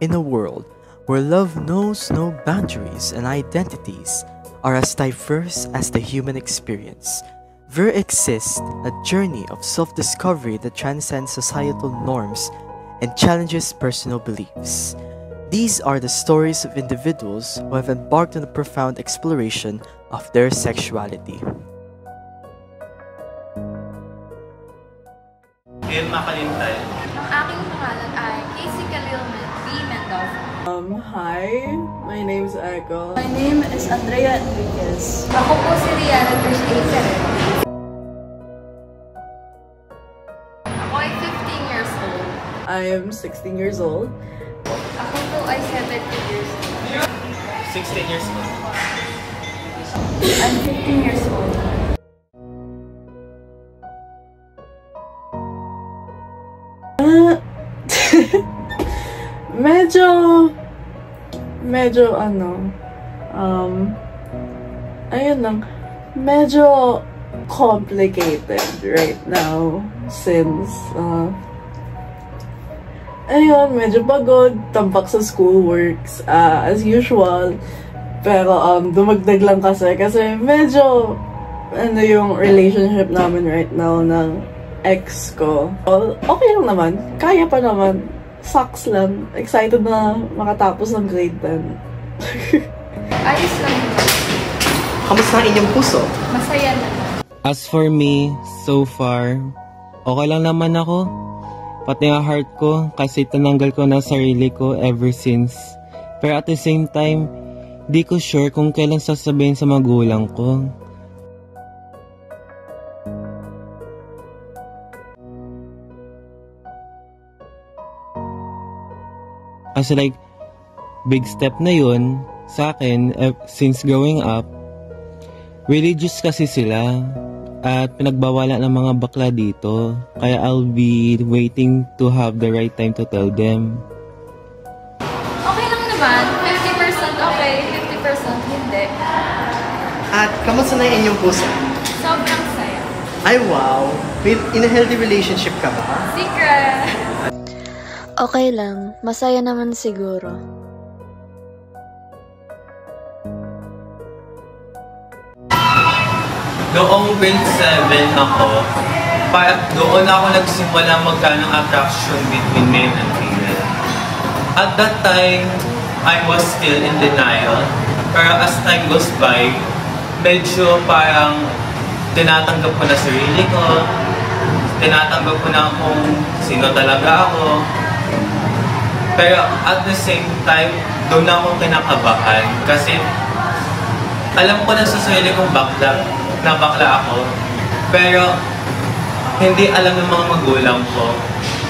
In a world where love knows no boundaries and identities are as diverse as the human experience, there exists a journey of self-discovery that transcends societal norms and challenges personal beliefs. These are the stories of individuals who have embarked on a profound exploration of their sexuality. Makalintay. Ang aking pangalan ay Casey Khalil B. Mendoza. Hi, my name's Echo. My name is Andrea Enriquez. Ako po si Rihanna Christopher. Ako ay 15 years old. I am 16 years old. Ako po ay 17 years old. 16 years old. I'm 15 years old. medyo ayun lang, medyo complicated right now since ayun, medyo pagod, tampak sa schoolworks as usual, pero dumagdag lang kasi medyo yung relationship namin right now ng ex ko. Well, okay lang naman, kaya pa naman. Sucks lang. Excited na makatapos ng grade 10. Ayos lang. Kamusta ang inyong puso? Masaya na. As for me, so far, okay lang naman ako. Pati ang heart ko, kasi tinanggal ko na sarili ko ever since. Pero at the same time, di ko sure kung kailan sasabihin sa magulang ko. Kasi like, big step na yun sa akin since growing up. Religious kasi sila at pinagbawalan ng mga bakla dito. Kaya I'll be waiting to have the right time to tell them. Okay lang naman. 50% okay, 50% hindi. At kamusta na inyong puso? Sobrang saya. Ay wow! In a healthy relationship ka ba? Secret! Okay lang, masaya naman siguro. Noong grade 7 ako, doon ako nagsimula magkaroon ng attraction between men and female. At that time, I was still in denial. Pero as time goes by, medyo parang tinatanggap ko na sarili ko, tinatanggap ko na kung sino talaga ako. Pero at the same time, doon ako kinakabahan kasi alam ko na sa sarili kong bakla ako. Pero hindi alam ng mga magulang ko.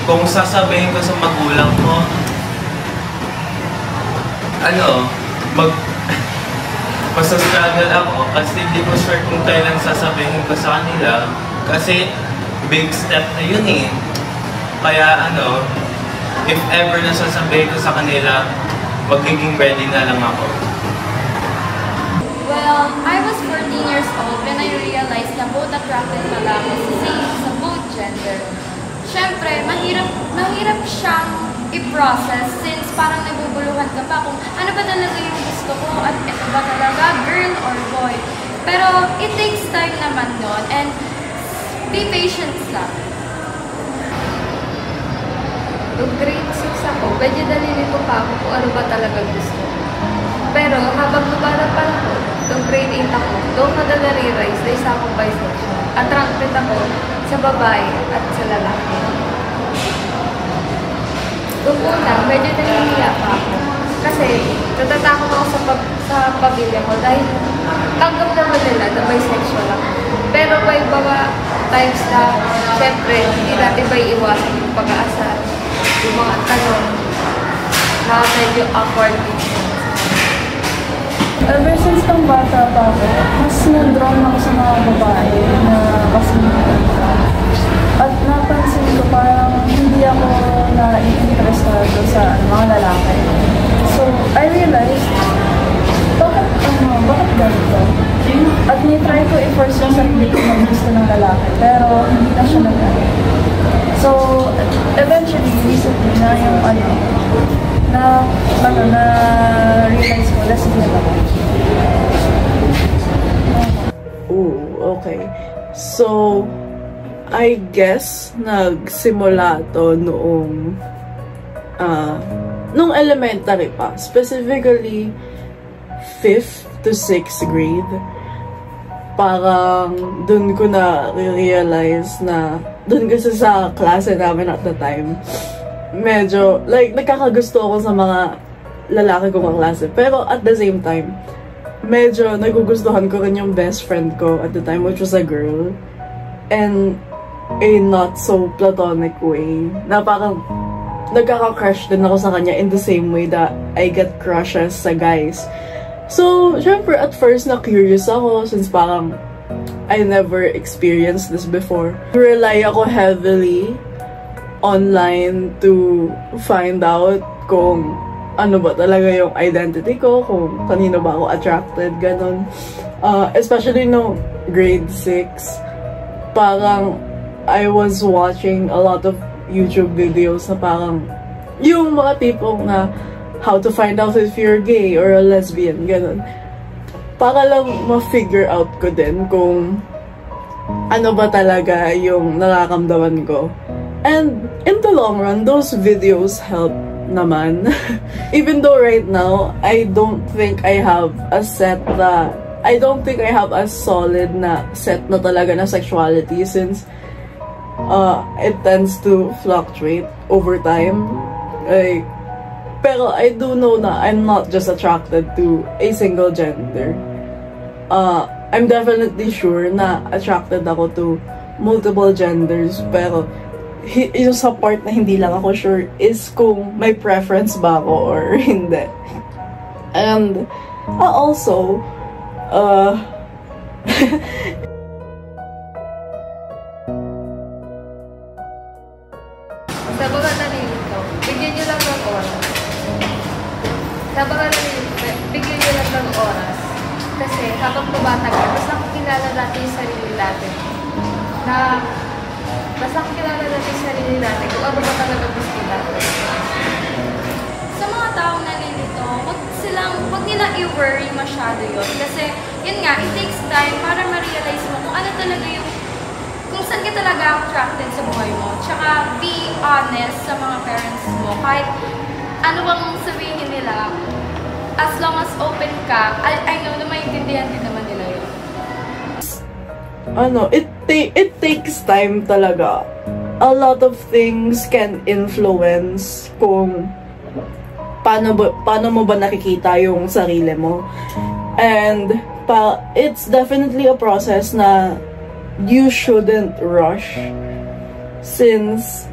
Kung sasabihin ko sa magulang ko, masastruggle ako kasi hindi ko sure kung kailan sasabihin ko sa kanila. Kasi big step na yun eh. Kaya if ever na sasabihin ko sa kanila, magiging ready na lang ako. Well, I was 14 years old when I realized na both attracted pala ako sa both gender. Siyempre, mahirap siyang i-process since parang naguguluhan ka pa kung ano ba talaga yung gusto ko at ito ba talaga, girl or boy. Pero it takes time naman nun and be patient lang. Nung grade 6 ako, medyo nalilito pa ako kung ano ba talaga gusto ko. Pero habang lumalapad pa ako, nung grade 8 ako, doon ko na nare-realize na isa akong bisexual. Attracted ako sa babae at sa lalaki. Doon una, medyo nahihiya pa ako. Kasi natatakot ako sa pamilya ko dahil tanggap naman nila na bisexual ako. Pero may mga times na, syempre, hindi natin may iwasan yung pag-aasar. Yung mga tanong na medyo awkward din. Ever since nung bata pa ako, mas na-drawn ako sa mga babae na kasunod. At napansin ko parang hindi ako na-interesado sa mga lalaki. So, I realized, bakit ganito? At ni-try ko i-force yung sarili ko na gusto ng lalaki, pero hindi na siya nag-ano. So, eventually, recently na yung realize ko, lesbian ako. Ooh, okay. So, I guess, nagsimula to noong nung elementary pa. Specifically, 5th to 6th grade. Parang dun ko na realize na dun kasi sa klase namin at the time, medyo, like, nagkakagusto ako sa mga lalaki kong klase. Pero at the same time, medyo nagugustuhan ko rin yung best friend ko at the time, which was a girl. And a not so platonic way. Na parang nagkaka-crush din ako sa kanya in the same way that I get crushes sa guys. So, syempre, at first, na-curious ako since parang I never experienced this before. Rely ako heavily online to find out kung ano ba talaga yung identity ko, kung kanino ba ako attracted, ganon. Especially no grade 6, parang I was watching a lot of YouTube videos na parang yung mga tipong na how to find out if you're gay or a lesbian, ganon. Para lang ma-figure out ko din kung ano ba talaga yung nararamdaman ko. And in the long run, those videos help naman. Even though right now, I don't think I have a solid na set na talaga na sexuality since it tends to fluctuate over time. Like, pero I do know na I'm not just attracted to a single gender. I'm definitely sure na attracted ako to multiple genders, pero yung sa part na hindi lang ako sure is kung may preference ba ako or hindi. And also, sa mga nalilito, bigyan nyo lang ng oras. Sa mga nalilito, bigyan nyo lang ng oras. Kasi habang tumatagal, basta kung kilala natin yung sarili natin. Basta kung kilala natin yung sarili natin, kung ano ba talaga gusto natin. Sa mga taong nalilito, wag nilang i-worry masyado yun. Kasi, yun nga, it takes time para ma-realize mo kung ano talaga yung kung saan ka talaga attracted sa buhay mo. Tsaka, be honest sa mga parents mo. Kahit ano bang sabihin nila, as long as open ka, I know na maintindihan din naman nila yun. It takes time talaga. A lot of things can influence kung paano mo ba nakikita yung sarili mo. And it's definitely a process na you shouldn't rush since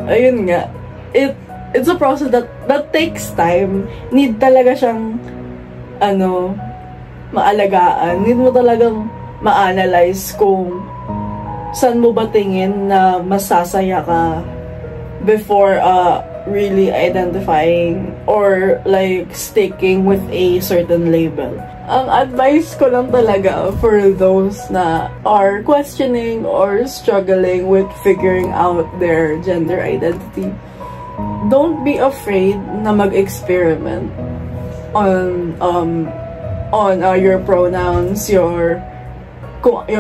ayun nga, it's a process that takes time. Need talaga siyang maalagaan. Need mo talagang ma-analyze kung saan mo ba tingin na masasaya ka before really identifying or like sticking with a certain label. Ang advice ko lang talaga for those na are questioning or struggling with figuring out their gender identity, don't be afraid na mag-experiment on your pronouns, yung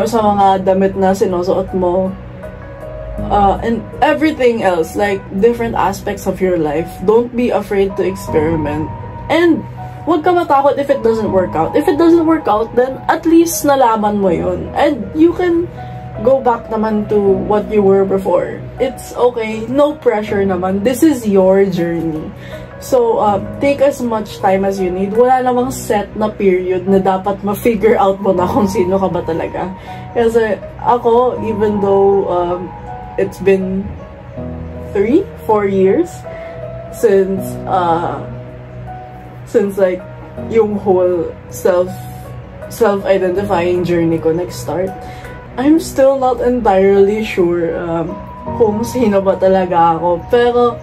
sa mga damit na sinusuot mo, and everything else, like different aspects of your life. Don't be afraid to experiment. And huwag ka matakot if it doesn't work out. If it doesn't work out, then at least nalaman mo yun. And you can go back naman to what you were before. It's okay. No pressure naman. This is your journey. So, take as much time as you need. Wala namang set na period na dapat ma-figure out mo na kung sino ka ba talaga. Kasi ako, even though it's been 3-4 years since like yung whole self-identifying journey ko nag-start, I'm still not entirely sure kung sino ba talaga ako. Pero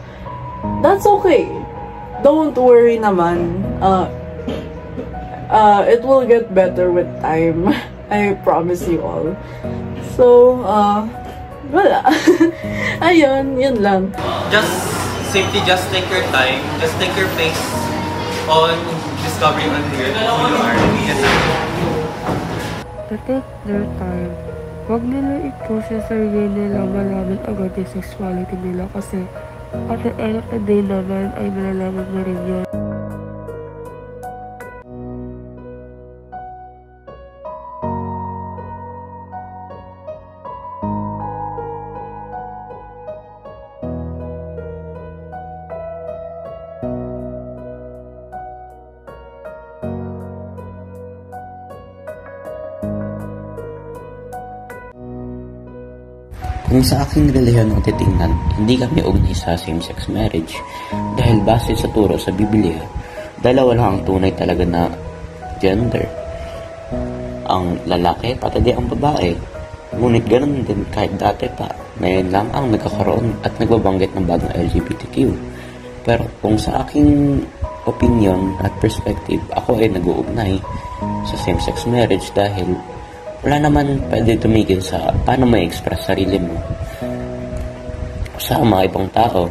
that's okay. Don't worry naman. It will get better with time. I promise you all. So, wala. Ayun, yun lang. Just simply just take your time, just take your pace on discovering on who you are. Yes, To take their time. Huwag nila i-push sa sarili nila malaman agad yung sexuality nila kasi at the end of the day naman ay malalaman na rin yan. Kung sa aking relihiyon ang titingnan, hindi kami ugnay sa same-sex marriage dahil base sa turo sa Biblia, dalawa lang ang tunay talaga na gender. Ang lalaki pati di ang babae. Ngunit ganun din kahit dati pa, ngayon lang ang nagkakaroon at nagbabanggit ng bagong LGBTQ. Pero kung sa aking opinion at perspective, ako ay nag-uugnay sa same-sex marriage dahil wala naman pwede tumigil sa paano may express sarili mo sa mga ibang tao.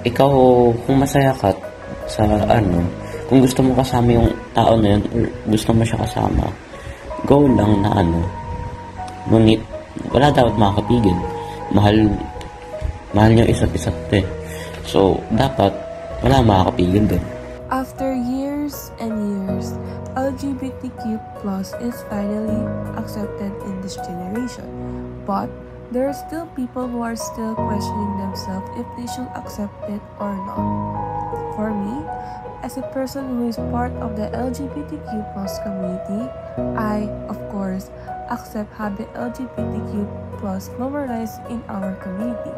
Ikaw, kung masaya ka sa kung gusto mo kasama yung tao na yun or gusto mo siya kasama, go lang na ngunit wala dapat makakapigil. Mahal nyo isa't-isa't so dapat wala makakapigil din. After years and years, LGBTQ+ is finally accepted in this generation. But there are still people who are still questioning themselves if they should accept it or not. For me, as a person who is part of the LGBTQ+ community, I, of course, accept having LGBTQ+ normalized in our community.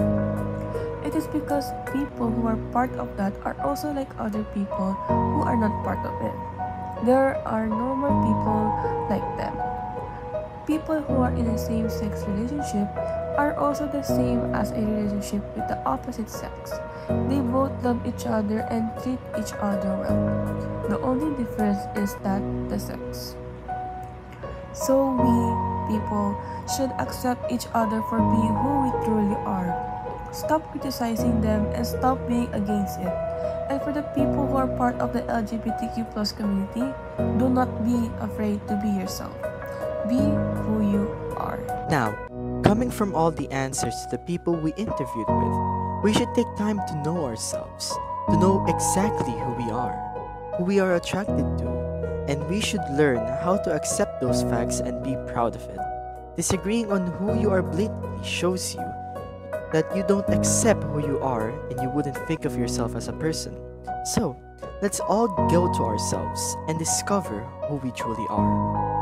It is because people who are part of that are also like other people who are not part of it. There are normal people like them. People who are in a same-sex relationship are also the same as a relationship with the opposite sex. They both love each other and treat each other well. The only difference is that the sex. So we, people, should accept each other for being who we truly are. Stop criticizing them and stop being against it. And for the people who are part of the LGBTQ+ community, do not be afraid to be yourself. Be who you are. Now, coming from all the answers to the people we interviewed with, we should take time to know ourselves, to know exactly who we are attracted to, and we should learn how to accept those facts and be proud of it. Disagreeing on who you are blatantly shows you that you don't accept who you are and you wouldn't think of yourself as a person. So, let's all go to ourselves and discover who we truly are.